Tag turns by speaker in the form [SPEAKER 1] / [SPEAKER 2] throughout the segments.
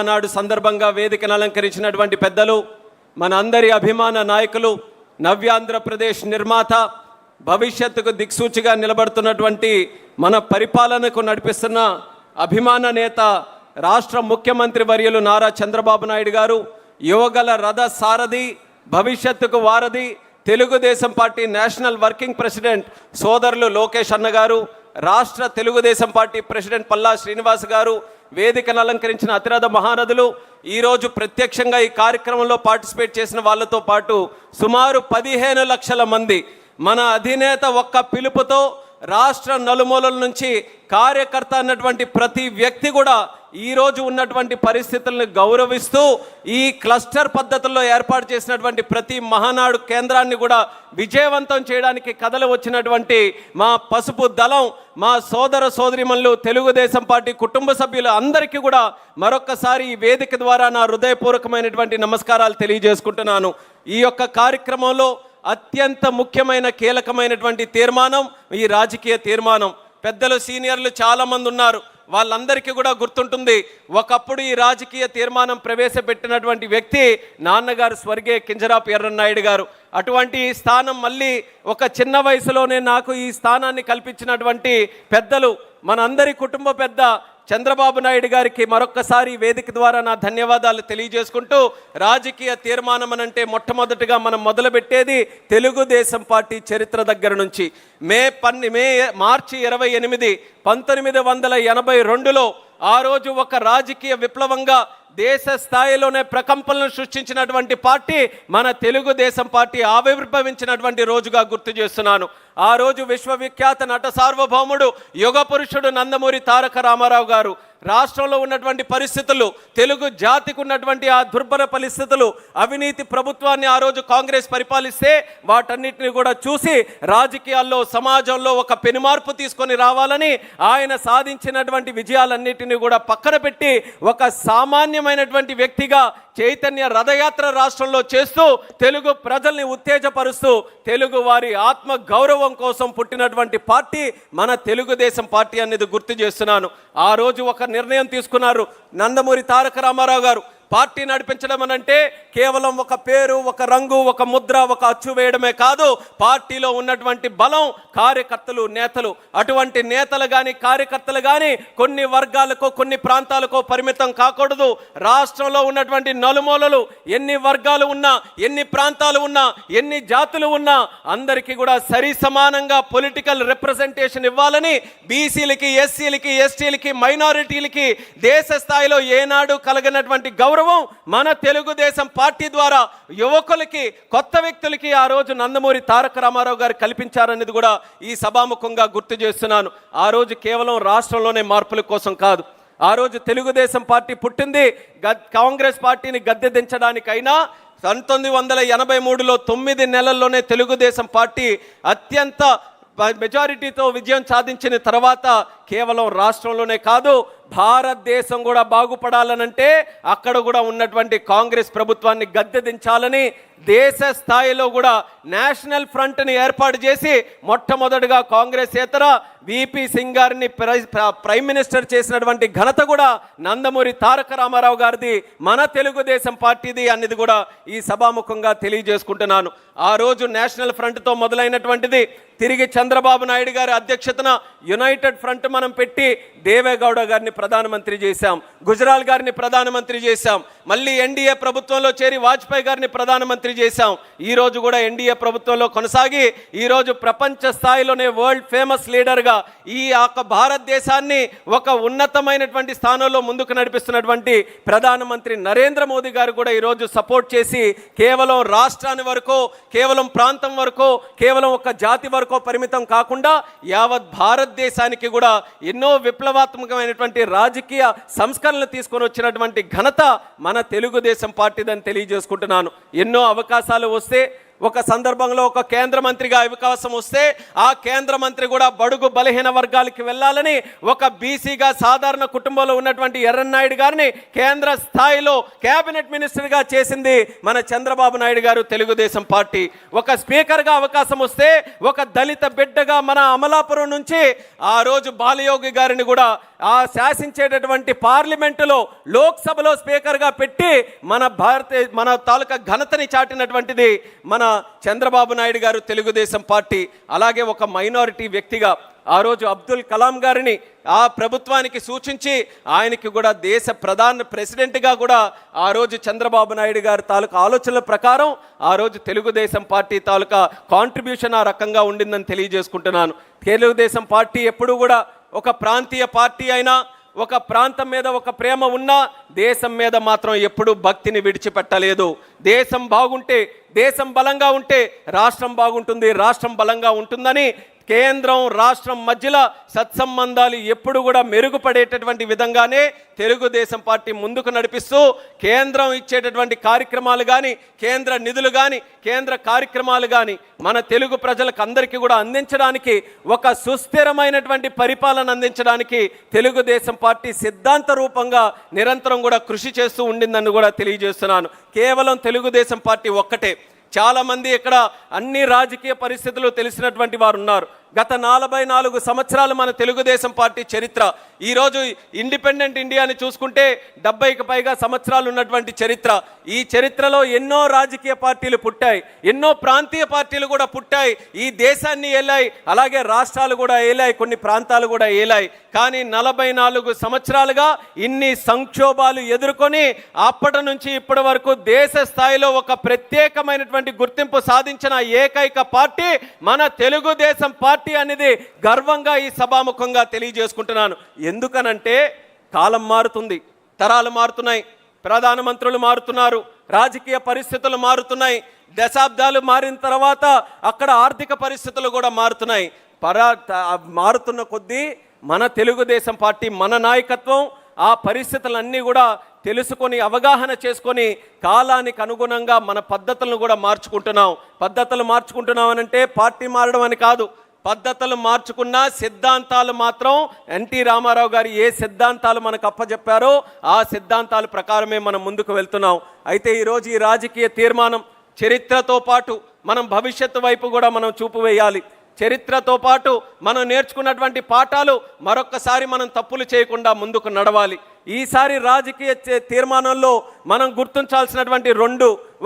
[SPEAKER 1] నాడు సందర్భంగా వేదికను అలంకరించినటువంటి పెద్దలు, మన అందరి అభిమాన నాయకులు, నవ్యాంధ్రప్రదేశ్ నిర్మాత, భవిష్యత్తుకు దిక్సూచిగా నిలబడుతున్నటువంటి మన పరిపాలనకు నడిపిస్తున్న అభిమాన నేత, రాష్ట్ర ముఖ్యమంత్రి వర్యులు నారా చంద్రబాబు నాయుడు గారు, యువగల రథ సారథి, భవిష్యత్తుకు వారధి, Telugu Desam party national working president సోదరులు లోకేష్ అన్న గారు, రాష్ట్ర తెలుగుదేశం పార్టీ ప్రెసిడెంట్ పల్లా శ్రీనివాస్ గారు, వేదికను అలంకరించిన అతిరథ మహారథులు, ఈరోజు ప్రత్యక్షంగా ఈ కార్యక్రమంలో పార్టిసిపేట్ చేసిన వాళ్ళతో పాటు సుమారు 15 లక్షల మంది మన అధినేత ఒక్క పిలుపుతో రాష్ట్ర నలుమూలల నుంచి కార్యకర్త అన్నటువంటి ప్రతి వ్యక్తి కూడా ఈరోజు ఉన్నటువంటి పరిస్థితులను గౌరవిస్తూ ఈ క్లస్టర్ పద్ధతుల్లో ఏర్పాటు చేసినటువంటి ప్రతి మహానాడు కేంద్రాన్ని కూడా విజయవంతం చేయడానికి కథలు వచ్చినటువంటి మా పసుపు దళం, మా సోదర సోదరిమణులు, తెలుగుదేశం పార్టీ కుటుంబ సభ్యులు అందరికీ కూడా మరొక్కసారి ఈ వేదిక ద్వారా నా హృదయపూర్వకమైనటువంటి నమస్కారాలు తెలియజేసుకుంటున్నాను. ఈ యొక్క కార్యక్రమంలో అత్యంత ముఖ్యమైన కీలకమైనటువంటి తీర్మానం ఈ రాజకీయ తీర్మానం. పెద్దలు సీనియర్లు చాలామంది ఉన్నారు, వాళ్ళందరికీ కూడా గుర్తుంటుంది, ఒకప్పుడు ఈ రాజకీయ తీర్మానం ప్రవేశపెట్టినటువంటి వ్యక్తి నాన్నగారు స్వర్గీయ కింజరాపు ఎర్రన్నాయుడు గారు. అటువంటి స్థానం మళ్ళీ ఒక చిన్న వయసులోనే నాకు ఈ స్థానాన్ని కల్పించినటువంటి పెద్దలు, మనందరి కుటుంబ పెద్ద చంద్రబాబు నాయుడు గారికి మరొక్కసారి వేదిక ద్వారా నా ధన్యవాదాలు తెలియజేసుకుంటూ, రాజకీయ తీర్మానం అనంటే మొట్టమొదటిగా మనం మొదలుపెట్టేది తెలుగుదేశం పార్టీ చరిత్ర దగ్గర నుంచి. మార్చి 28, 1982లో ఆ రోజు ఒక రాజకీయ విప్లవంగా దేశ స్థాయిలోనే ప్రకంపనలు సృష్టించినటువంటి పార్టీ మన తెలుగుదేశం పార్టీ ఆవిర్భవించినటువంటి రోజుగా గుర్తు చేస్తున్నాను. ఆ రోజు విశ్వవిఖ్యాత నట సార్వభౌముడు, యుగ పురుషుడు నందమూరి తారక రామారావు గారు రాష్ట్రంలో ఉన్నటువంటి పరిస్థితులు, తెలుగు జాతికి ఉన్నటువంటి ఆ దుర్భర పరిస్థితులు, అవినీతి ప్రభుత్వాన్ని ఆ రోజు కాంగ్రెస్ పరిపాలిస్తే వాటన్నిటిని కూడా చూసి రాజకీయాల్లో, సమాజంలో ఒక పెనుమార్పు తీసుకొని రావాలని ఆయన సాధించినటువంటి విజయాలన్నిటిని కూడా పక్కన పెట్టి ఒక సామాన్యమైనటువంటి వ్యక్తిగా చైతన్య రథయాత్ర రాష్ట్రంలో చేస్తూ తెలుగు ప్రజల్ని ఉత్తేజపరుస్తూ తెలుగు వారి ఆత్మ గౌరవం కోసం పుట్టినటువంటి పార్టీ మన తెలుగుదేశం పార్టీ అనేది గుర్తు చేస్తున్నాను. ఆ రోజు ఒక నిర్ణయం తీసుకున్నారు నందమూరి తారక రామారావు గారు. పార్టీ నడిపించడం అనంటే కేవలం ఒక పేరు, ఒక రంగు, ఒక ముద్ర, ఒక అచ్చు వేయడమే కాదు, పార్టీలో ఉన్నటువంటి బలం, కార్యకర్తలు, నేతలు. అటువంటి నేతలు కానీ కార్యకర్తలు కానీ కొన్ని వర్గాలకో కొన్ని ప్రాంతాలకో పరిమితం కాకూడదు. రాష్ట్రంలో ఉన్నటువంటి నలుమూలలు ఎన్ని వర్గాలు ఉన్నా, ఎన్ని ప్రాంతాలు ఉన్నా, ఎన్ని జాతులు ఉన్నా అందరికీ కూడా సరి సమానంగా పొలిటికల్ రిప్రజెంటేషన్ ఇవ్వాలని బీసీలకి, ఎస్సీలకి, ఎస్టీలకి, మైనారిటీలకి దేశ స్థాయిలో ఏనాడు కలగనటువంటి గౌరవం మన తెలుగుదేశం పార్టీ ద్వారా యువకులకి, కొత్త వ్యక్తులకి ఆ రోజు నందమూరి తారక రామారావు గారు కల్పించారనేది కూడా ఈ సభాముఖంగా గుర్తు చేస్తున్నాను. ఆ రోజు కేవలం రాష్ట్రంలోనే మార్పుల కోసం కాదు, ఆ రోజు తెలుగుదేశం పార్టీ పుట్టింది కాంగ్రెస్ పార్టీని గద్దె దించడానికైనా. 1983లో 9 నెలల్లోనే తెలుగుదేశం పార్టీ అత్యంత మెజారిటీతో విజయం సాధించిన తర్వాత కేవలం రాష్ట్రంలోనే కాదు, భారతదేశం కూడా బాగుపడాలనంటే అక్కడ కూడా ఉన్నటువంటి కాంగ్రెస్ ప్రభుత్వాన్ని గద్దె దించాలని దేశ స్థాయిలో కూడా నేషనల్ ఫ్రంట్ని ఏర్పాటు చేసి మొట్టమొదటిగా కాంగ్రెసేతర విపి సింగ్ గారిని ప్రైమ్ మినిస్టర్ చేసినటువంటి ఘనత కూడా నందమూరి తారక రామారావు గారిది, మన తెలుగుదేశం పార్టీది అనేది కూడా ఈ సభాముఖంగా తెలియజేసుకుంటున్నాను. ఆ రోజు నేషనల్ ఫ్రంట్తో మొదలైనటువంటిది తిరిగి చంద్రబాబు నాయుడు గారి అధ్యక్షతన యునైటెడ్ ఫ్రంట్ మనం పెట్టి దేవేగౌడ గారిని ప్రధానమంత్రి చేశాం, గుజరాల్ గారిని ప్రధానమంత్రి చేశాం, మళ్ళీ ఎన్డీఏ ప్రభుత్వంలో చేరి వాజ్పేయి గారిని ప్రధానమంత్రి చేశాం. ఈరోజు కూడా ఎన్డీఏ ప్రభుత్వంలో కొనసాగి ఈరోజు ప్రపంచ స్థాయిలోనే వరల్డ్ ఫేమస్ లీడర్గా ఈ భారతదేశాన్ని ఒక ఉన్నతమైనటువంటి స్థానంలో ముందుకు నడిపిస్తున్నటువంటి ప్రధానమంత్రి నరేంద్ర మోదీ గారు కూడా ఈరోజు సపోర్ట్ చేసి కేవలం రాష్ట్రాన్ని వరకు, కేవలం ప్రాంతం వరకు, కేవలం ఒక జాతి వరకు పరిమితం కాకుండా యావత్ భారతదేశానికి కూడా ఎన్నో విప్లవాత్మకమైనటువంటి రాజకీయ సంస్కరణలు తీసుకొని వచ్చినటువంటి ఘనత మన తెలుగుదేశం పార్టీదని తెలియజేసుకుంటున్నాను. ఎన్నో అవకాశాలు వస్తే ఒక సందర్భంలో ఒక కేంద్ర మంత్రిగా అవకాశం వస్తే ఆ కేంద్ర మంత్రి కూడా బడుగు బలహీన వర్గాలకి వెళ్ళాలని ఒక బీసీగా సాధారణ కుటుంబంలో ఉన్నటువంటి ఎర్రన్నాయుడు గారిని కేంద్ర స్థాయిలో కేబినెట్ మినిస్టర్గా చేసింది మన చంద్రబాబు నాయుడు గారు, తెలుగుదేశం పార్టీ. ఒక స్పీకర్గా అవకాశం వస్తే ఒక దళిత బిడ్డగా మన అమలాపురం నుంచి ఆ రోజు బాలయోగి గారిని కూడా ఆ శాసించేటటువంటి పార్లమెంటులో లోక్సభలో స్పీకర్గా పెట్టి మన తాలూకా ఘనతని చాటినటువంటిది మన చంద్రబాబు నాయుడు గారు, తెలుగుదేశం పార్టీ. అలాగే ఒక మైనారిటీ వ్యక్తిగా ఆ రోజు అబ్దుల్ కలాం గారిని ఆ ప్రభుత్వానికి సూచించి ఆయనకి కూడా దేశ ప్రెసిడెంట్గా కూడా ఆ రోజు చంద్రబాబు నాయుడు గారి తాలూకా ఆలోచనల ప్రకారం ఆ రోజు తెలుగుదేశం పార్టీ తాలూకా కాంట్రిబ్యూషన్ ఆ రకంగా ఉండిందని తెలియజేసుకుంటున్నాను. తెలుగుదేశం పార్టీ ఎప్పుడు కూడా ఒక ప్రాంతీయ పార్టీ అయినా, ఒక ప్రాంతం మీద ఒక ప్రేమ ఉన్నా దేశం మీద మాత్రం ఎప్పుడూ భక్తిని విడిచిపెట్టలేదు. దేశం బాగుంటే, దేశం బలంగా ఉంటే రాష్ట్రం బాగుంటుంది, రాష్ట్రం బలంగా ఉంటుందని కేంద్రం రాష్ట్రం మధ్యలో సత్సంబంధాలు ఎప్పుడు కూడా మెరుగుపడేటటువంటి విధంగానే తెలుగుదేశం పార్టీ ముందుకు నడిపిస్తూ కేంద్రం ఇచ్చేటటువంటి కార్యక్రమాలు కానీ, కేంద్ర నిధులు కానీ, కేంద్ర కార్యక్రమాలు కానీ మన తెలుగు ప్రజలకు అందరికీ కూడా అందించడానికి, ఒక సుస్థిరమైనటువంటి పరిపాలన అందించడానికి తెలుగుదేశం పార్టీ సిద్ధాంత రూపంగా నిరంతరం కూడా కృషి చేస్తూ ఉండిందని కూడా తెలియజేస్తున్నాను. కేవలం తెలుగుదేశం పార్టీ ఒక్కటే. చాలామంది ఇక్కడ అన్ని రాజకీయ పరిస్థితులు తెలిసినటువంటి వారు ఉన్నారు. గత 44 సంవత్సరాలు మన తెలుగుదేశం పార్టీ చరిత్ర. ఈరోజు ఇండిపెండెంట్ ఇండియాని చూసుకుంటే 70కి పైగా సంవత్సరాలు ఉన్నటువంటి చరిత్ర. ఈ చరిత్రలో ఎన్నో రాజకీయ పార్టీలు పుట్టాయి, ఎన్నో ప్రాంతీయ పార్టీలు కూడా పుట్టాయి. ఈ దేశాన్ని ఏలాయి, అలాగే రాష్ట్రాలు కూడా ఏలాయి, కొన్ని ప్రాంతాలు కూడా ఏలాయి. కానీ 44 సంవత్సరాలుగా ఇన్ని సంక్షోభాలు ఎదుర్కొని అప్పటి నుంచి ఇప్పటి వరకు దేశ స్థాయిలో ఒక ప్రత్యేకమైనటువంటి గుర్తింపు సాధించిన ఏకైక పార్టీ మన తెలుగుదేశం పార్టీ అనేది గర్వంగా ఈ సభాముఖంగా తెలియజేసుకుంటున్నాను. ఎందుకనంటే కాలం మారుతుంది, తరాలు మారుతున్నాయి, ప్రధానమంత్రులు మారుతున్నారు, రాజకీయ పరిస్థితులు మారుతున్నాయి, దశాబ్దాలు మారిన తర్వాత అక్కడ ఆర్థిక పరిస్థితులు కూడా మారుతున్నాయి. మారుతున్న కొద్దీ మన తెలుగుదేశం పార్టీ, మన నాయకత్వం ఆ పరిస్థితులన్నీ కూడా తెలుసుకొని, అవగాహన చేసుకొని కాలానికి అనుగుణంగా మన పద్ధతులను కూడా మార్చుకుంటున్నాం. పద్ధతులు మార్చుకుంటున్నాం అనంటే పార్టీ మారడం అని కాదు. పద్ధతులు మార్చుకున్న సిద్ధాంతాలు మాత్రం ఎన్టీ రామారావు గారు ఏ సిద్ధాంతాలు మనకు అప్పచెప్పారో ఆ సిద్ధాంతాల ప్రకారమే మనం ముందుకు వెళ్తున్నాం. అయితే ఈరోజు ఈ రాజకీయ తీర్మానం చరిత్రతో పాటు మనం భవిష్యత్తు వైపు కూడా మనం చూపు వేయాలి. చరిత్రతో పాటు మనం నేర్చుకున్నటువంటి పాఠాలు మరొక్కసారి మనం తప్పులు చేయకుండా ముందుకు నడవాలి. ఈసారి రాజకీయ తీర్మానంలో మనం గుర్తించాల్సినటువంటి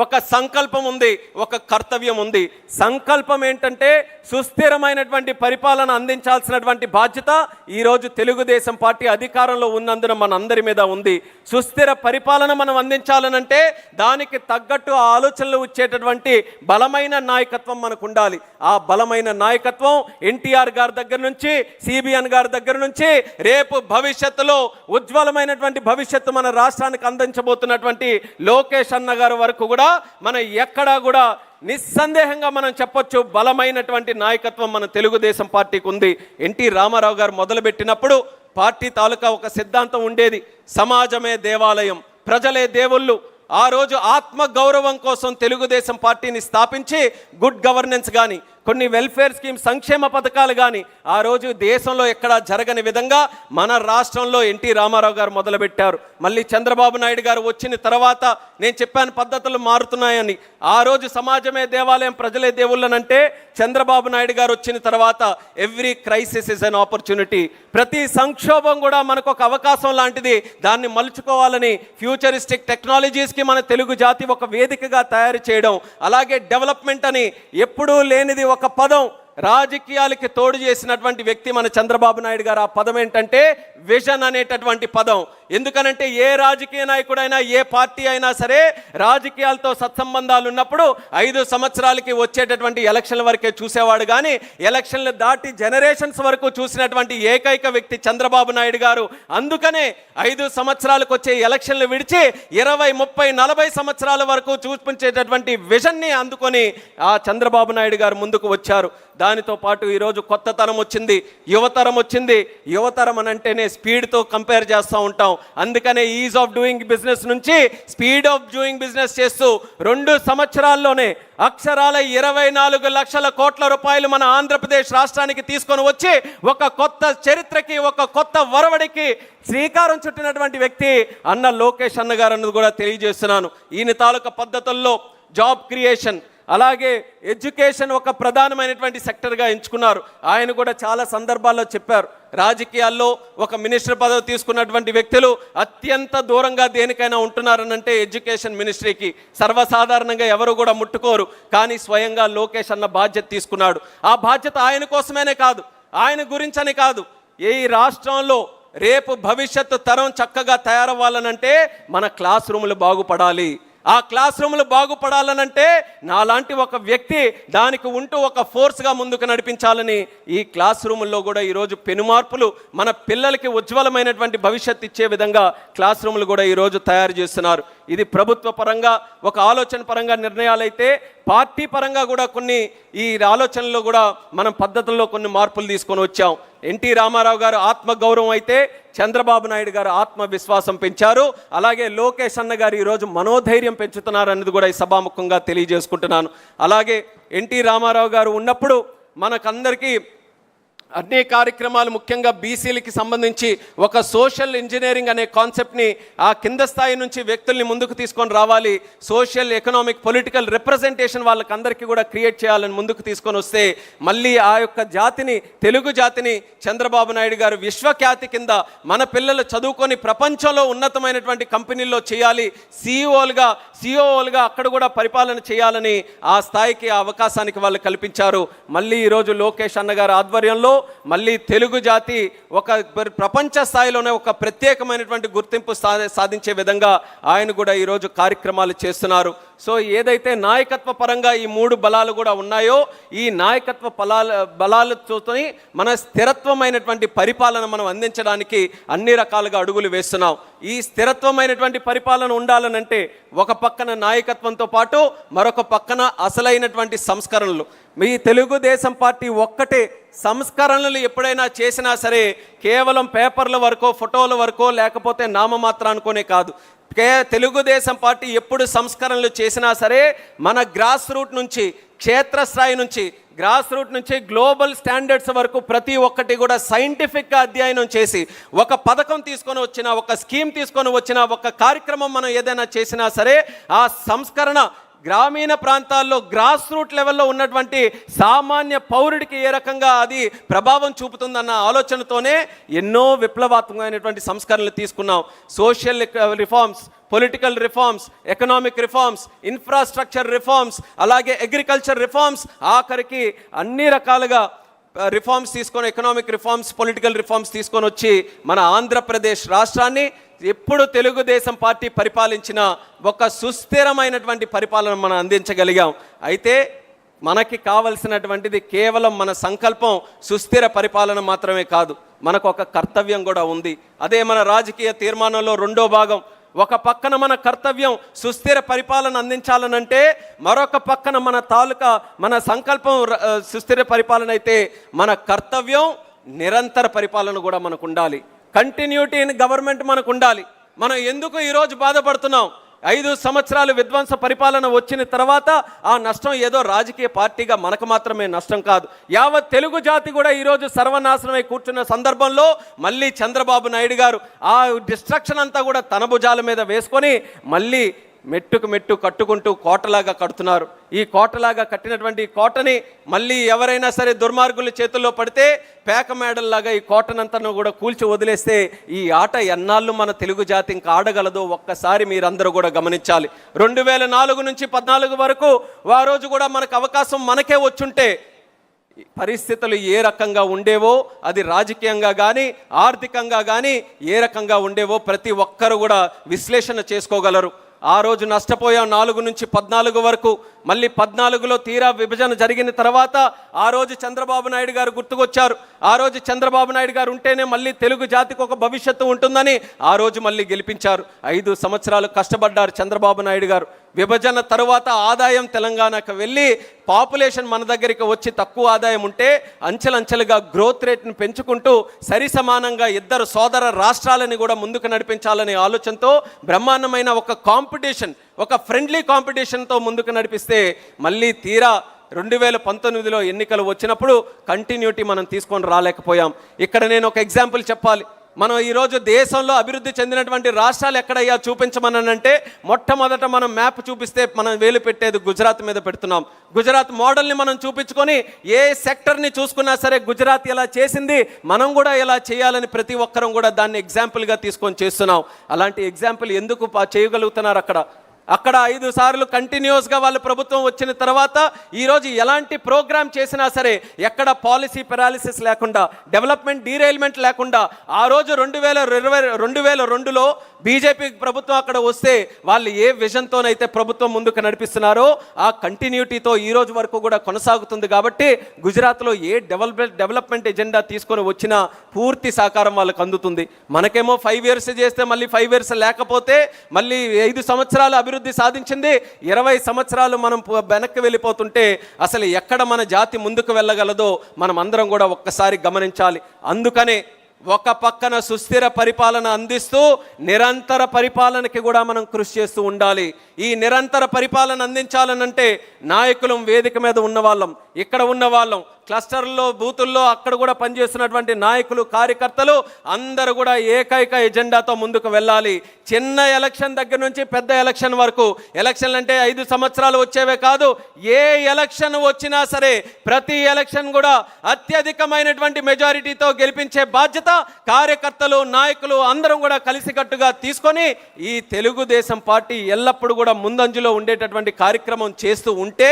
[SPEAKER 1] ఒక సంకల్పం ఉంది, ఒక కర్తవ్యం ఉంది. సంకల్పం ఏంటంటే సుస్థిరమైనటువంటి పరిపాలన అందించాల్సినటువంటి బాధ్యత ఈరోజు తెలుగుదేశం పార్టీ అధికారంలో ఉన్నందున మనందరి మీద ఉంది. సుస్థిర పరిపాలన మనం అందించాలనంటే దానికి తగ్గట్టు ఆ ఆలోచనలు వచ్చేటటువంటి బలమైన నాయకత్వం మనకు ఉండాలి. ఆ బలమైన నాయకత్వం ఎన్టీఆర్ గారి దగ్గర నుంచి, సిబిఎన్ గారి దగ్గర నుంచి రేపు భవిష్యత్తులో ఉజ్వలమైనటువంటి భవిష్యత్తు మన రాష్ట్రానికి అందించబోతున్నటువంటి లోకేష్ అన్న గారి వరకు కూడా మనం ఎక్కడా కూడా నిస్సందేహంగా మనం చెప్పొచ్చు, బలమైనటువంటి నాయకత్వం మన తెలుగుదేశం పార్టీకి ఉంది. ఎన్టీ రామారావు గారు మొదలుపెట్టినప్పుడు పార్టీ తాలూకా ఒక సిద్ధాంతం ఉండేది, సమాజమే దేవాలయం, ప్రజలే దేవుళ్ళు. ఆ రోజు ఆత్మ గౌరవం కోసం తెలుగుదేశం పార్టీని స్థాపించి గుడ్ గవర్నెన్స్ కానీ, కొన్ని వెల్ఫేర్ స్కీమ్ సంక్షేమ పథకాలు కానీ ఆ రోజు దేశంలో ఎక్కడా జరగని విధంగా మన రాష్ట్రంలో ఎన్టీ రామారావు గారు మొదలుపెట్టారు. మళ్ళీ చంద్రబాబు నాయుడు గారు వచ్చిన తర్వాత నేను చెప్పాను పద్ధతులు మారుతున్నాయని. ఆ రోజు సమాజమే దేవాలయం, ప్రజలే దేవుళ్ళనంటే చంద్రబాబు నాయుడు గారు వచ్చిన తర్వాత every crisis is an opportunity, ప్రతి సంక్షోభం కూడా మనకు ఒక అవకాశం లాంటిది, దాన్ని మలుచుకోవాలని ఫ్యూచరిస్టిక్ టెక్నాలజీస్కి మన తెలుగు జాతి ఒక వేదికగా తయారు చేయడం, అలాగే డెవలప్మెంట్ అని ఎప్పుడూ లేనిది ఒక పదం రాజకీయాలకి తోడు చేసినటువంటి వ్యక్తి మన చంద్రబాబు నాయుడు గారు. ఆ పదం ఏంటంటే విజన్ అనేటటువంటి పదం. ఎందుకనంటే ఏ రాజకీయ నాయకుడైనా, ఏ పార్టీ అయినా సరే రాజకీయాలతో సత్సంబంధాలు ఉన్నప్పుడు 5 సంవత్సరాలకి వచ్చేటటువంటి ఎలక్షన్ల వరకే చూసేవాడు, కానీ ఎలక్షన్లు దాటి జనరేషన్స్ వరకు చూసినటువంటి ఏకైక వ్యక్తి చంద్రబాబు నాయుడు గారు. అందుకనే 5 సంవత్సరాలకు వచ్చే ఎలక్షన్లు విడిచి 20, 30, 40 సంవత్సరాల వరకు చూపించేటటువంటి విజన్ని అందుకొని ఆ చంద్రబాబు నాయుడు గారు ముందుకు వచ్చారు. దానితో పాటు ఈరోజు కొత్త తరం వచ్చింది, యువతరం వచ్చింది. యువతరం అని అంటేనే స్పీడ్తో కంపేర్ చేస్తూ ఉంటాం. అందుకనే ఈజ్ ఆఫ్ డూయింగ్ బిజినెస్ నుంచి స్పీడ్ ఆఫ్ డూయింగ్ బిజినెస్ చేస్తూ 2 సంవత్సరాల్లోనే అక్షరాల 24 లక్షల కోట్ల రూపాయలు మన ఆంధ్రప్రదేశ్ రాష్ట్రానికి తీసుకొని వచ్చి ఒక కొత్త చరిత్రకి, ఒక కొత్త వరవడికి శ్రీకారం చుట్టినటువంటి వ్యక్తి అన్న లోకేష్ అన్న గారు అన్నది కూడా తెలియజేస్తున్నాను. ఈయన తాలూకా పద్ధతుల్లో జాబ్ క్రియేషన్, అలాగే ఎడ్యుకేషన్ ఒక ప్రధానమైనటువంటి సెక్టర్గా ఎంచుకున్నారు. ఆయన కూడా చాలా సందర్భాల్లో చెప్పారు, రాజకీయాల్లో ఒక మినిస్టర్ పదవి తీసుకున్నటువంటి వ్యక్తులు అత్యంత దూరంగా దేనికైనా ఉంటున్నారనంటే ఎడ్యుకేషన్ మినిస్ట్రీకి. సర్వసాధారణంగా ఎవరు కూడా ముట్టుకోరు, కానీ స్వయంగా లోకేష్ అన్న బాధ్యత తీసుకున్నాడు. ఆ బాధ్యత ఆయన కోసమేనే కాదు, ఆయన గురించని కాదు, ఈ రాష్ట్రంలో రేపు భవిష్యత్తు తరం చక్కగా తయారవ్వాలనంటే మన క్లాస్ రూములు బాగుపడాలి. ఆ క్లాస్ రూములు బాగుపడాలనంటే నాలాంటి ఒక వ్యక్తి దానికి ఉంటూ ఒక ఫోర్స్గా ముందుకు నడిపించాలని ఈ క్లాస్ రూముల్లో కూడా ఈరోజు పెనుమార్పులు, మన పిల్లలకి ఉజ్వలమైనటువంటి భవిష్యత్తు ఇచ్చే విధంగా క్లాస్ రూములు కూడా ఈరోజు తయారు చేస్తున్నారు. ఇది ప్రభుత్వ పరంగా ఒక ఆలోచన పరంగా నిర్ణయాలు అయితే, పార్టీ పరంగా కూడా కొన్ని ఈ ఆలోచనలో కూడా మనం పద్ధతుల్లో కొన్ని మార్పులు తీసుకొని వచ్చాం. ఎన్టీ రామారావు గారు ఆత్మగౌరవం అయితే చంద్రబాబు నాయుడు గారు ఆత్మవిశ్వాసం పెంచారు. అలాగే లోకేష్ అన్న గారు ఈరోజు మనోధైర్యం పెంచుతున్నారు అనేది కూడా ఈ సభాముఖంగా తెలియజేసుకుంటున్నాను. అలాగే ఎన్టీ రామారావు గారు ఉన్నప్పుడు మనకందరికీ అన్ని కార్యక్రమాలు, ముఖ్యంగా బీసీలకి సంబంధించి ఒక సోషల్ ఇంజనీరింగ్ అనే కాన్సెప్ట్ని ఆ కింద స్థాయి నుంచి వ్యక్తుల్ని ముందుకు తీసుకొని రావాలి, సోషల్ ఎకనామిక్ పొలిటికల్ రిప్రజెంటేషన్ వాళ్ళకందరికీ కూడా క్రియేట్ చేయాలని ముందుకు తీసుకొని వస్తే మళ్ళీ ఆ యొక్క జాతిని, తెలుగు జాతిని చంద్రబాబు నాయుడు గారు విశ్వఖ్యాతి కింద మన పిల్లలు చదువుకొని ప్రపంచంలో ఉన్నతమైనటువంటి కంపెనీల్లో చేయాలి, సిఇఓలుగా అక్కడ కూడా పరిపాలన చేయాలని ఆ స్థాయికి, ఆ అవకాశానికి వాళ్ళు కల్పించారు. మళ్ళీ ఈరోజు లోకేష్ అన్నగారి ఆధ్వర్యంలో మళ్ళీ తెలుగు జాతి ఒక ప్రపంచ స్థాయిలోనే ఒక ప్రత్యేకమైనటువంటి గుర్తింపు సాధించే విధంగా ఆయన కూడా ఈరోజు కార్యక్రమాలు చేస్తున్నారు. సో ఏదైతే నాయకత్వ పరంగా ఈ 3 బలాలు కూడా ఉన్నాయో, ఈ నాయకత్వ బలాలతో మన స్థిరత్వమైనటువంటి పరిపాలన మనం అందించడానికి అన్ని రకాలుగా అడుగులు వేస్తున్నాం. ఈ స్థిరత్వమైనటువంటి పరిపాలన ఉండాలనంటే ఒక పక్కన నాయకత్వంతో పాటు మరొక పక్కన అసలైనటువంటి సంస్కరణలు. మీ తెలుగుదేశం పార్టీ ఒక్కటే సంస్కరణలు ఎప్పుడైనా చేసినా సరే కేవలం పేపర్ల వరకో, ఫోటోల వరకో, లేకపోతే నామమాత్రానికోనే కాదు. తెలుగుదేశం పార్టీ ఎప్పుడు సంస్కరణలు చేసినా సరే మన గ్రాస్ రూట్ నుంచి, క్షేత్రస్థాయి నుంచి, గ్రాస్ రూట్ నుంచి గ్లోబల్ స్టాండర్డ్స్ వరకు ప్రతి ఒక్కటి కూడా సైంటిఫిక్గా అధ్యయనం చేసి ఒక పథకం తీసుకొని వచ్చిన, ఒక స్కీమ్ తీసుకొని వచ్చిన, ఒక కార్యక్రమం మనం ఏదైనా చేసినా సరే ఆ సంస్కరణ గ్రామీణ ప్రాంతాల్లో గ్రాస్ రూట్ లెవెల్లో ఉన్నటువంటి సామాన్య పౌరుడికి ఏ రకంగా అది ప్రభావం చూపుతుందన్న ఆలోచనతోనే ఎన్నో విప్లవాత్మకమైనటువంటి సంస్కరణలు తీసుకున్నాం. Social reforms, political reforms, economic reforms, infrastructure reforms, అలాగే అగ్రికల్చర్ రిఫార్మ్స్, ఆఖరికి అన్ని రకాలుగా రిఫార్మ్స్ తీసుకొని, ఎకనామిక్ రిఫార్మ్స్, పొలిటికల్ రిఫార్మ్స్ తీసుకొని వచ్చి మన ఆంధ్రప్రదేశ్ రాష్ట్రాన్ని ఎప్పుడు తెలుగుదేశం పార్టీ పరిపాలించిన ఒక సుస్థిరమైనటువంటి పరిపాలన మనం అందించగలిగాం. అయితే మనకి కావలసినటువంటిది కేవలం మన సంకల్పం సుస్థిర పరిపాలన మాత్రమే కాదు, మనకు ఒక కర్తవ్యం కూడా ఉంది. అదే మన రాజకీయ తీర్మానంలో 2వ భాగం. ఒక పక్కన మన కర్తవ్యం సుస్థిర పరిపాలన అందించాలనంటే, మరొక పక్కన మన సంకల్పం సుస్థిర పరిపాలన అయితే మన కర్తవ్యం నిరంతర పరిపాలన కూడా మనకు ఉండాలి. కంటిన్యూటీ ఇన్ గవర్నమెంట్ మనకు ఉండాలి. మనం ఎందుకు ఈరోజు బాధపడుతున్నాం? 5 సంవత్సరాలు విధ్వంస పరిపాలన వచ్చిన తర్వాత ఆ నష్టం ఏదో రాజకీయ పార్టీగా మనకు మాత్రమే నష్టం కాదు, యావత్ తెలుగు జాతి కూడా ఈరోజు సర్వనాశనమై కూర్చున్న సందర్భంలో మళ్ళీ చంద్రబాబు నాయుడు గారు ఆ డిస్ట్రక్షన్ అంతా కూడా తన భుజాల మీద వేసుకొని మళ్ళీ మెట్టుకు మెట్టు కట్టుకుంటూ కోటలాగా కడుతున్నారు. ఈ కోటలాగా కట్టినటువంటి కోటని మళ్ళీ ఎవరైనా సరే దుర్మార్గుల చేతుల్లో పడితే పేక మేడల్లాగా ఈ కోటనంతను కూడా కూల్చి వదిలేస్తే ఈ ఆట ఎన్నాళ్ళు మన తెలుగు జాతి ఇంకా ఆడగలదో ఒక్కసారి మీరందరూ కూడా గమనించాలి. 2004 నుంచి 14 వరకు ఆ రోజు కూడా మనకు అవకాశం మనకే వచ్చుంటే పరిస్థితులు ఏ రకంగా ఉండేవో, అది రాజకీయంగా కానీ ఆర్థికంగా కానీ ఏ రకంగా ఉండేవో ప్రతి ఒక్కరు కూడా విశ్లేషణ చేసుకోగలరు. ఆ రోజు నష్టపోయాం 4 నుంచి 14 వరకు. మళ్ళీ 14లో తీరా విభజన జరిగిన తర్వాత ఆ రోజు చంద్రబాబు నాయుడు గారు గుర్తుకొచ్చారు. ఆ రోజు చంద్రబాబు నాయుడు గారు ఉంటేనే మళ్ళీ తెలుగు జాతికి ఒక భవిష్యత్తు ఉంటుందని ఆ రోజు మళ్ళీ గెలిపించారు. 5 సంవత్సరాలు కష్టపడ్డారు చంద్రబాబు నాయుడు గారు. విభజన తరువాత ఆదాయం తెలంగాణకు వెళ్ళి పాపులేషన్ మన దగ్గరికి వచ్చి తక్కువ ఆదాయం ఉంటే అంచెలంచెలుగా గ్రోత్ రేట్ని పెంచుకుంటూ సరి సమానంగా ఇద్దరు సోదర రాష్ట్రాలని కూడా ముందుకు నడిపించాలనే ఆలోచనతో బ్రహ్మాండమైన ఒక కాంపిటీషన్, ఒక ఫ్రెండ్లీ కాంపిటీషన్తో ముందుకు నడిపిస్తే మళ్ళీ తీరా 2019లో ఎన్నికలు వచ్చినప్పుడు కంటిన్యూటీ మనం తీసుకొని రాలేకపోయాం. ఇక్కడ నేను ఒక ఎగ్జాంపుల్ చెప్పాలి. మనం ఈరోజు దేశంలో అభివృద్ధి చెందినటువంటి రాష్ట్రాలు ఎక్కడయ్యా చూపించమనంటే మొట్టమొదట మనం మ్యాప్ చూపిస్తే మనం వేలు పెట్టేది గుజరాత్ మీద పెడుతున్నాం. గుజరాత్ మోడల్ని మనం చూపించుకొని ఏ సెక్టర్ని చూసుకున్నా సరే గుజరాత్ ఎలా చేసింది మనం కూడా ఎలా చేయాలని ప్రతి ఒక్కరం కూడా దాన్ని ఎగ్జాంపుల్గా తీసుకొని చేస్తున్నాం. అలాంటి ఎగ్జాంపుల్ ఎందుకు చేయగలుగుతున్నారు అక్కడ 5 సార్లు కంటిన్యూస్గా వాళ్ళ ప్రభుత్వం వచ్చిన తర్వాత ఈరోజు ఎలాంటి ప్రోగ్రామ్ చేసినా సరే ఎక్కడ పాలసీ పెరాలిసిస్ లేకుండా, డెవలప్మెంట్ డీరైల్మెంట్ లేకుండా, ఆ రోజు 2022లో బీజేపీ ప్రభుత్వం అక్కడ వస్తే వాళ్ళు ఏ విజన్తోనైతే ప్రభుత్వం ముందుకు నడిపిస్తున్నారో ఆ కంటిన్యూటీతో ఈ రోజు వరకు కూడా కొనసాగుతుంది. కాబట్టి గుజరాత్లో ఏ డెవలప్మెంట్ ఎజెండా తీసుకొని వచ్చినా పూర్తి సహకారం వాళ్ళకు అందుతుంది. మనకేమో 5 years చేస్తే మళ్ళీ 5 years లేకపోతే మళ్ళీ 5 సంవత్సరాలు అభివృద్ధి సాధించింది, 20 సంవత్సరాలు మనం వెనక్కి వెళ్ళిపోతుంటే అసలు ఎక్కడ మన జాతి ముందుకు వెళ్ళగలదో మనం అందరం కూడా ఒక్కసారి గమనించాలి. అందుకనే ఒక పక్కన సుస్థిర పరిపాలన అందిస్తూ నిరంతర పరిపాలనకి కూడా మనం కృషి చేస్తూ ఉండాలి. ఈ నిరంతర పరిపాలన అందించాలనంటే నాయకులు వేదిక మీద ఉన్నవాళ్ళం, ఇక్కడ ఉన్నవాళ్ళం, క్లస్టర్లో బూతుల్లో అక్కడ కూడా పనిచేస్తున్నటువంటి నాయకులు కార్యకర్తలు అందరూ కూడా ఏకైక ఎజెండాతో ముందుకు వెళ్ళాలి. చిన్న ఎలక్షన్ దగ్గర నుంచి పెద్ద ఎలక్షన్ వరకు, ఎలక్షన్లు అంటే 5 సంవత్సరాలు వచ్చేవే కాదు, ఏ ఎలక్షన్ వచ్చినా సరే ప్రతి ఎలక్షన్ కూడా అత్యధికమైనటువంటి మెజారిటీతో గెలిపించే బాధ్యత కార్యకర్తలు నాయకులు అందరం కూడా కలిసికట్టుగా తీసుకొని ఈ తెలుగుదేశం పార్టీ ఎల్లప్పుడూ కూడా ముందంజలో ఉండేటటువంటి కార్యక్రమం చేస్తూ ఉంటే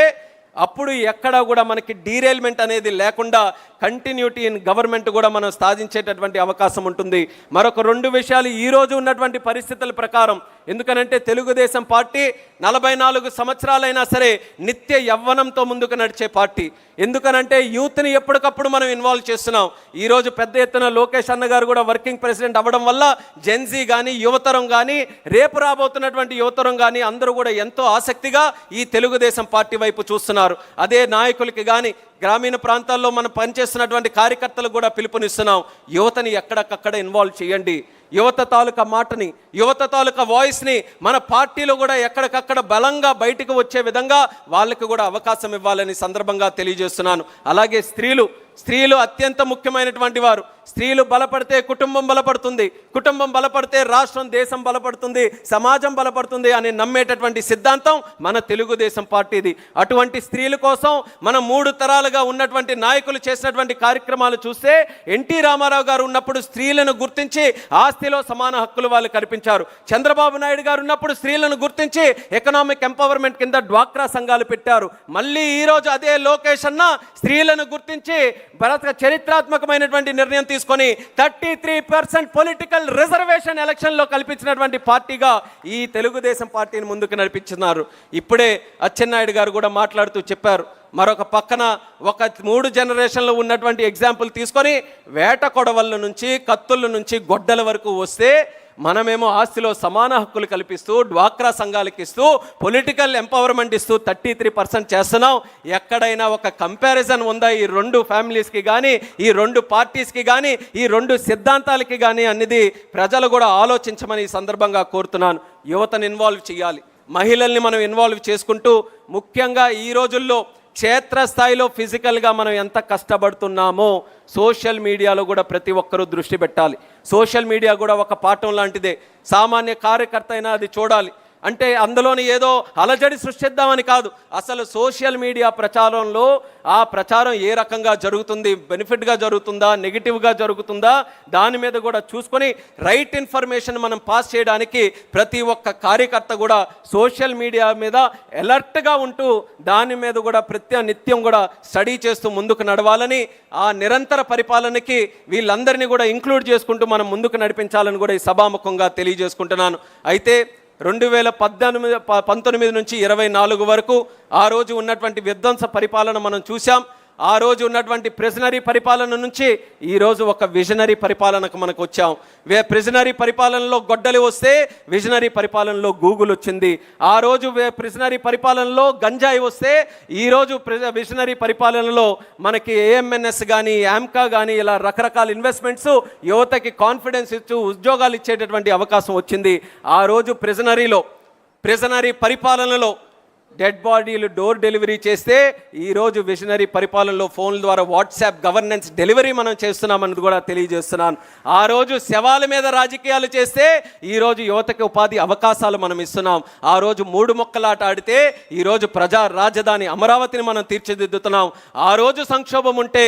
[SPEAKER 1] అప్పుడు ఎక్కడ కూడా మనకి డీరైల్మెంట్ అనేది లేకుండా కంటిన్యూటీ ఇన్ గవర్నమెంట్ కూడా మనం సాధించేటటువంటి అవకాశం ఉంటుంది. మరొక 2 విషయాలు ఈరోజు ఉన్నటువంటి పరిస్థితుల ప్రకారం, ఎందుకనంటే తెలుగుదేశం పార్టీ 44 సంవత్సరాలైనా సరే నిత్య యవ్వనంతో ముందుకు నడిచే పార్టీ. ఎందుకనంటే యూత్ని ఎప్పటికప్పుడు మనం ఇన్వాల్వ్ చేస్తున్నాం. ఈరోజు పెద్ద ఎత్తున లోకేష్ అన్న గారు కూడా వర్కింగ్ ప్రెసిడెంట్ అవ్వడం వల్ల జెన్జీ కానీ యువతరం కానీ రేపు రాబోతున్నటువంటి యువతరం కానీ అందరూ కూడా ఎంతో ఆసక్తిగా ఈ తెలుగుదేశం పార్టీ వైపు చూస్తున్నారు. అదే నాయకులకి కానీ గ్రామీణ ప్రాంతాల్లో మనం పనిచేస్తున్నటువంటి కార్యకర్తలు కూడా పిలుపునిస్తున్నాం. యువతని ఎక్కడికక్కడ ఇన్వాల్వ్ చేయండి. యువత తాలూకా మాటని, యువత తాలూకా వాయిస్ని మన పార్టీలో కూడా ఎక్కడికక్కడ బలంగా బయటకు వచ్చే విధంగా వాళ్ళకి కూడా అవకాశం ఇవ్వాలని సందర్భంగా తెలియజేస్తున్నాను. అలాగే స్త్రీలు అత్యంత ముఖ్యమైనటువంటి వారు. స్త్రీలు బలపడితే కుటుంబం బలపడుతుంది, కుటుంబం బలపడితే రాష్ట్రం దేశం బలపడుతుంది, సమాజం బలపడుతుంది అని నమ్మేటటువంటి సిద్ధాంతం మన తెలుగుదేశం పార్టీది. అటువంటి స్త్రీల కోసం మనం 3 తరాలుగా ఉన్నటువంటి నాయకులు చేసినటువంటి కార్యక్రమాలు చూస్తే ఎన్టీ రామారావు గారు ఉన్నప్పుడు స్త్రీలను గుర్తించి ఆస్తిలో సమాన హక్కులు వాళ్ళు కల్పించారు. చంద్రబాబు నాయుడు గారు ఉన్నప్పుడు స్త్రీలను గుర్తించి ఎకనామిక్ ఎంపవర్మెంట్ కింద డ్వాక్రా సంఘాలు పెట్టారు. మళ్ళీ ఈరోజు అదే లోకేష్ అన్న స్త్రీలను గుర్తించి చరిత్రాత్మకమైనటువంటి నిర్ణయం తీసుకొని 33% పొలిటికల్ రిజర్వేషన్ ఎలక్షన్లో కల్పించినటువంటి పార్టీగా ఈ తెలుగుదేశం పార్టీని ముందుకు నడిపించున్నారు. ఇప్పుడే అచ్చెన్నాయుడు గారు కూడా మాట్లాడుతూ చెప్పారు, మరొక పక్కన ఒక 3 జనరేషన్లో ఉన్నటువంటి ఎగ్జాంపుల్ తీసుకొని వేట కొడవళ్ళ నుంచి కత్తుల నుంచి గొడ్డల వరకు వస్తే మనమేమో ఆస్తిలో సమాన హక్కులు కల్పిస్తూ డ్వాక్రా సంఘాలకు ఇస్తూ పొలిటికల్ ఎంపవర్మెంట్ ఇస్తూ 33% చేస్తున్నాం. ఎక్కడైనా ఒక కంపారిజన్ ఉందా ఈ 2 ఫ్యామిలీస్కి కానీ, ఈ 2 పార్టీస్కి కానీ, ఈ 2 సిద్ధాంతాలకి కానీ అనేది ప్రజలు కూడా ఆలోచించమని ఈ సందర్భంగా కోరుతున్నాను. యువతను ఇన్వాల్వ్ చేయాలి, మహిళల్ని మనం ఇన్వాల్వ్ చేసుకుంటూ ముఖ్యంగా ఈ రోజుల్లో క్షేత్రస్థాయిలో ఫిజికల్గా మనం ఎంత కష్టపడుతున్నామో సోషల్ మీడియాలో కూడా ప్రతి ఒక్కరూ దృష్టి పెట్టాలి. సోషల్ మీడియా కూడా ఒక పాఠం లాంటిదే. సామాన్య కార్యకర్త అయినా అది చూడాలి. అంటే అందులోని ఏదో అలజడి సృష్టిద్దామని కాదు, అసలు సోషల్ మీడియా ప్రచారంలో ఆ ప్రచారం ఏ రకంగా జరుగుతుంది, బెనిఫిట్గా జరుగుతుందా, నెగిటివ్గా జరుగుతుందా, దాని మీద కూడా చూసుకొని రైట్ ఇన్ఫర్మేషన్ మనం పాస్ చేయడానికి ప్రతి ఒక్క కార్యకర్త కూడా సోషల్ మీడియా మీద అలర్ట్గా ఉంటూ దాని మీద కూడా నిత్యం కూడా స్టడీ చేస్తూ ముందుకు నడవాలని, ఆ నిరంతర పరిపాలనకి వీళ్ళందరినీ కూడా ఇంక్లూడ్ చేసుకుంటూ మనం ముందుకు నడిపించాలని కూడా ఈ సభాముఖంగా తెలియజేసుకుంటున్నాను. అయితే 2019 నుంచి 24 వరకు ఆ రోజు ఉన్నటువంటి విధ్వంస పరిపాలన మనం చూసాం. ఆ రోజు ఉన్నటువంటి ప్రిజనరీ పరిపాలన నుంచి ఈరోజు ఒక విజనరీ పరిపాలనకు మనకు వచ్చాం. ప్రిజనరీ పరిపాలనలో గొడ్డలి వస్తే విజనరీ పరిపాలనలో గూగుల్ వచ్చింది. ఆ రోజు ప్రిజనరీ పరిపాలనలో గంజాయి వస్తే ఈరోజు విజనరీ పరిపాలనలో మనకి ఏఎంఎన్ఎస్ కానీ యాంకా కానీ ఇలా రకరకాల ఇన్వెస్ట్మెంట్స్ యువతకి కాన్ఫిడెన్స్ ఇచ్చి ఉద్యోగాలు ఇచ్చేటటువంటి అవకాశం వచ్చింది. ఆ రోజు ప్రిజనరీ పరిపాలనలో డెడ్ బాడీలు డోర్ డెలివరీ చేస్తే ఈరోజు విజనరీ పరిపాలనలో ఫోన్ల ద్వారా వాట్సాప్ గవర్నెన్స్ డెలివరీ మనం చేస్తున్నామన్నది కూడా తెలియజేస్తున్నాను. ఆ రోజు శవాల మీద రాజకీయాలు చేస్తే ఈరోజు యువతకి ఉపాధి అవకాశాలు మనం ఇస్తున్నాం. ఆ రోజు 3 మొక్కలాట ఆడితే ఈరోజు ప్రజా రాజధాని అమరావతిని మనం తీర్చిదిద్దుతున్నాం. ఆ రోజు సంక్షోభం ఉంటే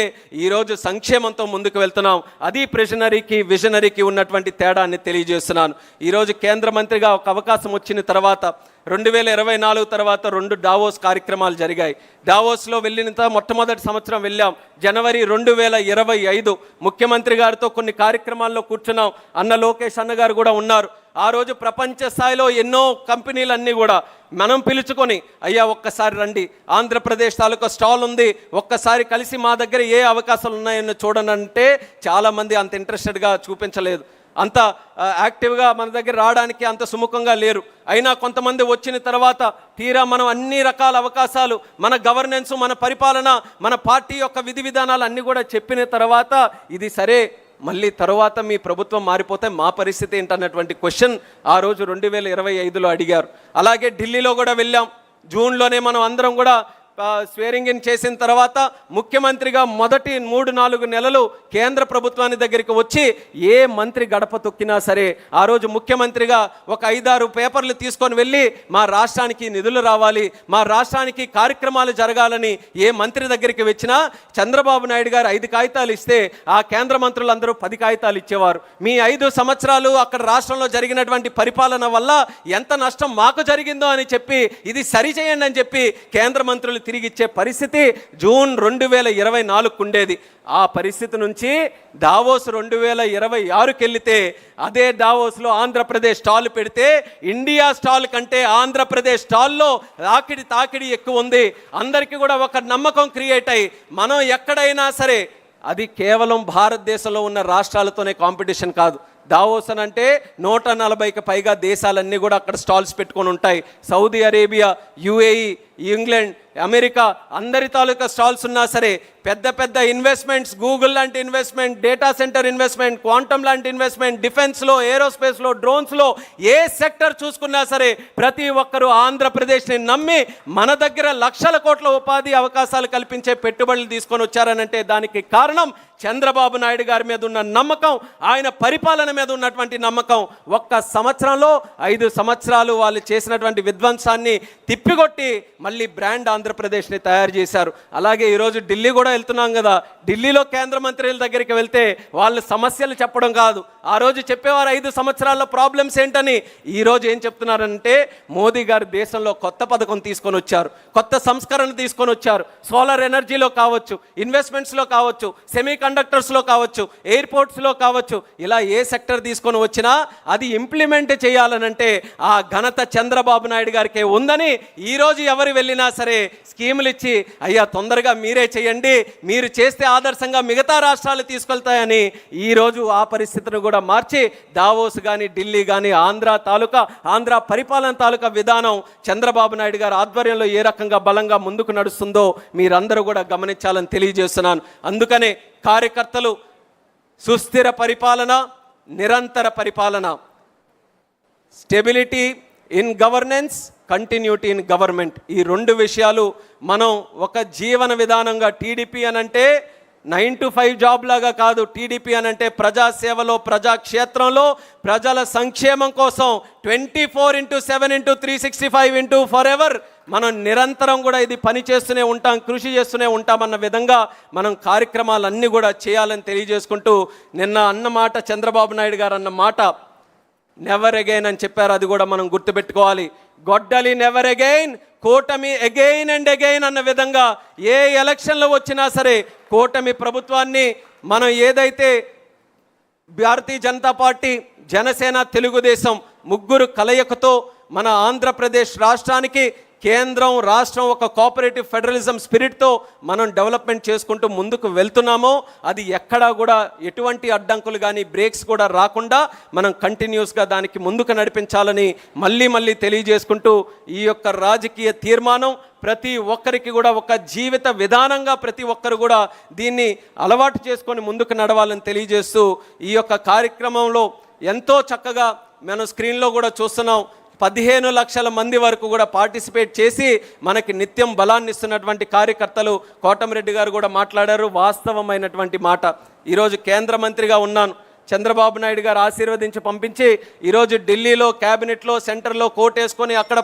[SPEAKER 1] ఈరోజు సంక్షేమంతో ముందుకు వెళ్తున్నాం. అది ప్రిజనరీకి విజనరీకి ఉన్నటువంటి తేడాన్ని తెలియజేస్తున్నాను. ఈరోజు కేంద్ర మంత్రిగా ఒక అవకాశం వచ్చిన తర్వాత 2024 తర్వాత 2 డావోస్ కార్యక్రమాలు జరిగాయి. డావోస్లో వెళ్ళిన మొట్టమొదటి సంవత్సరం వెళ్ళాం. జనవరి 2025 ముఖ్యమంత్రి గారితో కొన్ని కార్యక్రమాల్లో కూర్చున్నాం. అన్న లోకేష్ అన్న గారు కూడా ఉన్నారు. ఆ రోజు ప్రపంచ స్థాయిలో ఎన్నో కంపెనీలన్నీ కూడా మనం పిలుచుకొని, అయ్యా ఒక్కసారి రండి, ఆంధ్రప్రదేశ్ తాలూకా స్టాల్ ఉంది, ఒక్కసారి కలిసి మా దగ్గర ఏ అవకాశాలు ఉన్నాయని చూడండి అంటే చాలామంది అంత ఇంట్రెస్టెడ్గా చూపించలేదు. అంత యాక్టివ్గా మన దగ్గర రావడానికి అంత సుముఖంగా లేరు. అయినా కొంతమంది వచ్చిన తర్వాత తీరా మనం అన్ని రకాల అవకాశాలు, మన గవర్నెన్స్, మన పరిపాలన, మన పార్టీ యొక్క విధి విధానాలు అన్నీ కూడా చెప్పిన తర్వాత ఇది సరే, మళ్ళీ తర్వాత మీ ప్రభుత్వం మారిపోతే మా పరిస్థితి ఏంటన్నటువంటి క్వశ్చన్ ఆ రోజు 2025లో అడిగారు. అలాగే ఢిల్లీలో కూడా వెళ్ళాం. జూన్లోనే మనం అందరం కూడా స్వేరింగ్ ఇన్ చేసిన తర్వాత ముఖ్యమంత్రిగా మొదటి 3-4 నెలలు కేంద్ర ప్రభుత్వాన్ని దగ్గరికి వచ్చి ఏ మంత్రి గడప తొక్కినా సరే ఆ రోజు ముఖ్యమంత్రిగా ఒక 5-6 పేపర్లు తీసుకొని వెళ్ళి మా రాష్ట్రానికి నిధులు రావాలి, మా రాష్ట్రానికి కార్యక్రమాలు జరగాలని ఏ మంత్రి దగ్గరికి వచ్చినా చంద్రబాబు నాయుడు గారు 5 కాగితాలు ఇస్తే ఆ కేంద్ర మంత్రులందరూ 10 కాగితాలు ఇచ్చేవారు. మీ 5 సంవత్సరాలు అక్కడ రాష్ట్రంలో జరిగినటువంటి పరిపాలన వల్ల ఎంత నష్టం మాకు జరిగిందో అని చెప్పి ఇది సరిచేయండి అని చెప్పి కేంద్ర మంత్రులు తిరిగి ఇచ్చే పరిస్థితి జూన్ 2024 ఉండేది. ఆ పరిస్థితి నుంచి దావోస్ 2026కి వెళితే అదే దావోస్లో ఆంధ్రప్రదేశ్ స్టాల్ పెడితే ఇండియా స్టాల్ కంటే ఆంధ్రప్రదేశ్ స్టాల్లో తాకిడి ఎక్కువ ఉంది. అందరికీ కూడా ఒక నమ్మకం క్రియేట్ అయ్యి మనం ఎక్కడైనా సరే, అది కేవలం భారతదేశంలో ఉన్న రాష్ట్రాలతోనే కాంపిటీషన్ కాదు. దావోస్ అని అంటే 140కి పైగా దేశాలన్నీ కూడా అక్కడ స్టాల్స్ పెట్టుకొని ఉంటాయి. Saudi Arabia, UAE, England, America అందరి తాలూకా స్టాల్స్ ఉన్నా సరే పెద్ద ఇన్వెస్ట్మెంట్స్, గూగుల్ లాంటి investment, data centre investment, quantum లాంటి ఇన్వెస్ట్మెంట్, డిఫెన్స్లో, ఏరోస్పేస్లో, డ్రోన్స్లో ఏ సెక్టర్ చూసుకున్నా సరే ప్రతి ఒక్కరూ ఆంధ్రప్రదేశ్ని నమ్మి మన దగ్గర లక్షల కోట్ల ఉపాధి అవకాశాలు కల్పించే పెట్టుబడులు తీసుకొని వచ్చారనంటే దానికి కారణం చంద్రబాబు నాయుడు గారి మీద ఉన్న నమ్మకం, ఆయన పరిపాలన మీద ఉన్నటువంటి నమ్మకం. ఒక్క సంవత్సరంలో 5 సంవత్సరాలు వాళ్ళు చేసినటువంటి విధ్వంసాన్ని తిప్పికొట్టి మళ్ళీ బ్రాండ్ ఆంధ్రప్రదేశ్ని తయారు చేశారు. అలాగే ఈరోజు ఢిల్లీ కూడా వెళ్తున్నాం కదా, ఢిల్లీలో కేంద్ర మంత్రుల దగ్గరికి వెళ్తే వాళ్ళు సమస్యలు చెప్పడం కాదు, ఆ రోజు చెప్పేవారు 5 సంవత్సరాల్లో ప్రాబ్లమ్స్ ఏంటని. ఈరోజు ఏం చెప్తున్నారంటే మోదీ గారు దేశంలో కొత్త పథకం తీసుకొని వచ్చారు, కొత్త సంస్కరణ తీసుకొని వచ్చారు. సోలార్ ఎనర్జీలో కావచ్చు, ఇన్వెస్ట్మెంట్స్లో కావచ్చు, సెమీ కండక్టర్స్లో కావచ్చు, ఎయిర్పోర్ట్స్లో కావచ్చు, ఇలా ఏ సెక్టర్ తీసుకొని వచ్చినా అది ఇంప్లిమెంట్ చేయాలనంటే ఆ ఘనత చంద్రబాబు నాయుడు గారికే ఉందని ఈరోజు ఎవరు వెళ్ళినా సరే స్కీములు ఇచ్చి అయ్యా తొందరగా మీరే చేయండి, మీరు చేస్తే ఆదర్శంగా మిగతా రాష్ట్రాలు తీసుకెళ్తాయని ఈరోజు ఆ పరిస్థితిని కూడా మార్చి దావోస్ కానీ ఢిల్లీ కానీ ఆంధ్ర పరిపాలన తాలూకా విధానం చంద్రబాబు నాయుడు గారి ఆధ్వర్యంలో ఏ రకంగా బలంగా ముందుకు నడుస్తుందో మీరందరూ కూడా గమనించాలని తెలియజేస్తున్నాను. అందుకనే కార్యకర్తలు సుస్థిర పరిపాలన, నిరంతర పరిపాలన, stability in governance, continuity in government, ఈ 2 విషయాలు మనం ఒక జీవన విధానంగా, టీడీపీ అనంటే 9 to 5 జాబ్ లాగా కాదు, టీడీపీ అనంటే ప్రజాసేవలో, ప్రజాక్షేత్రంలో, ప్రజల సంక్షేమం కోసం 24/7/365 ఫర్ ఎవర్ మనం నిరంతరం కూడా ఇది పని చేస్తూనే ఉంటాం, కృషి చేస్తూనే ఉంటామన్న విధంగా మనం కార్యక్రమాలన్నీ కూడా చేయాలని తెలియజేసుకుంటూ, నిన్న అన్న మాట, చంద్రబాబు నాయుడు గారు అన్న మాట నెవర్ అగైన్ అని చెప్పారు. అది కూడా మనం గుర్తుపెట్టుకోవాలి. గొడ్డలి నెవర్ అగైన్, కూటమి అగైన్ అండ్ అగైన్ అన్న విధంగా ఏ ఎలక్షన్లు వచ్చినా సరే కూటమి ప్రభుత్వాన్ని మనం ఏదైతే భారతీయ జనతా పార్టీ, జనసేన, తెలుగుదేశం 3 కలయికతో మన ఆంధ్రప్రదేశ్ రాష్ట్రానికి కేంద్రం రాష్ట్రం ఒక కోఆపరేటివ్ ఫెడరలిజం స్పిరిట్తో మనం డెవలప్మెంట్ చేసుకుంటూ ముందుకు వెళ్తున్నామో అది ఎక్కడా కూడా ఎటువంటి అడ్డంకులు కానీ బ్రేక్స్ కూడా రాకుండా మనం కంటిన్యూస్గా దానికి ముందుకు నడిపించాలని మళ్ళీ తెలియజేసుకుంటూ ఈ యొక్క రాజకీయ తీర్మానం ప్రతి ఒక్కరికి కూడా ఒక జీవిత విధానంగా ప్రతి ఒక్కరు కూడా దీన్ని అలవాటు చేసుకొని ముందుకు నడవాలని తెలియజేస్తూ ఈ యొక్క కార్యక్రమంలో ఎంతో చక్కగా మనం స్క్రీన్లో కూడా చూస్తున్నాం. 15 లక్షల మంది వరకు కూడా పార్టిసిపేట్ చేసి మనకి నిత్యం బలాన్ని ఇస్తున్నటువంటి కార్యకర్తలు కోటమిరెడ్డి గారు కూడా మాట్లాడారు. వాస్తవమైనటువంటి మాట. ఈరోజు కేంద్ర మంత్రిగా ఉన్నాను, చంద్రబాబు నాయుడు గారు ఆశీర్వదించి పంపించి ఈరోజు ఢిల్లీలో క్యాబినెట్లో సెంటర్లో కోటేసుకొని అక్కడ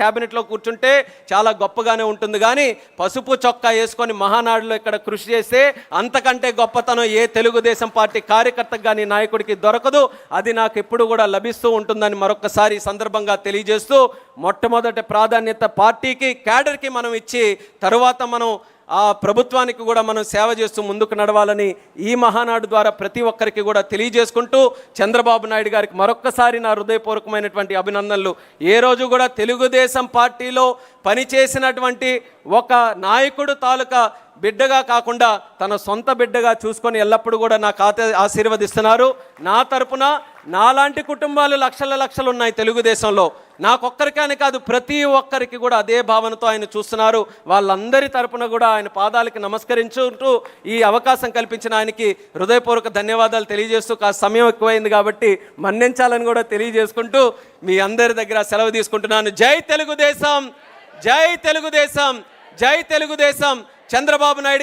[SPEAKER 1] క్యాబినెట్లో కూర్చుంటే చాలా గొప్పగానే ఉంటుంది. కానీ పసుపు చొక్కా వేసుకొని మహానాడులో ఇక్కడ కృషి చేస్తే అంతకంటే గొప్పతనం ఏ తెలుగుదేశం పార్టీ కార్యకర్తకు కానీ నాయకుడికి దొరకదు. అది నాకు ఎప్పుడు కూడా లభిస్తూ ఉంటుందని మరొకసారి సందర్భంగా తెలియజేస్తూ, మొట్టమొదటి ప్రాధాన్యత పార్టీకి క్యాడర్కి మనం ఇచ్చి తరువాత మనం ఆ ప్రభుత్వానికి కూడా మనం సేవ చేస్తూ ముందుకు నడవాలని ఈ మహానాడు ద్వారా ప్రతి ఒక్కరికి కూడా తెలియజేసుకుంటూ, చంద్రబాబు నాయుడు గారికి మరొక్కసారి నా హృదయపూర్వకమైనటువంటి అభినందనలు. ఏ రోజు కూడా తెలుగుదేశం పార్టీలో పనిచేసినటువంటి ఒక నాయకుడు తాలూకా బిడ్డగా కాకుండా తన సొంత బిడ్డగా చూసుకొని ఎల్లప్పుడూ కూడా నాకు ఆశీర్వదిస్తున్నారు. నా తరపున నాలాంటి కుటుంబాలు లక్షలు ఉన్నాయి తెలుగుదేశంలో. నాకొక్కరికని కాదు, ప్రతి ఒక్కరికి కూడా అదే భావనతో ఆయన చూస్తున్నారు. వాళ్ళందరి తరపున కూడా ఆయన పాదాలకి నమస్కరించుకుంటూ ఈ అవకాశం కల్పించిన ఆయనకి హృదయపూర్వక ధన్యవాదాలు తెలియజేస్తూ, కాస్త సమయం ఎక్కువైంది కాబట్టి మన్నించాలని కూడా తెలియజేసుకుంటూ మీ అందరి దగ్గర సెలవు తీసుకుంటున్నాను. జై తెలుగుదేశం, జై తెలుగుదేశం, జై తెలుగుదేశం. చంద్రబాబు నాయుడు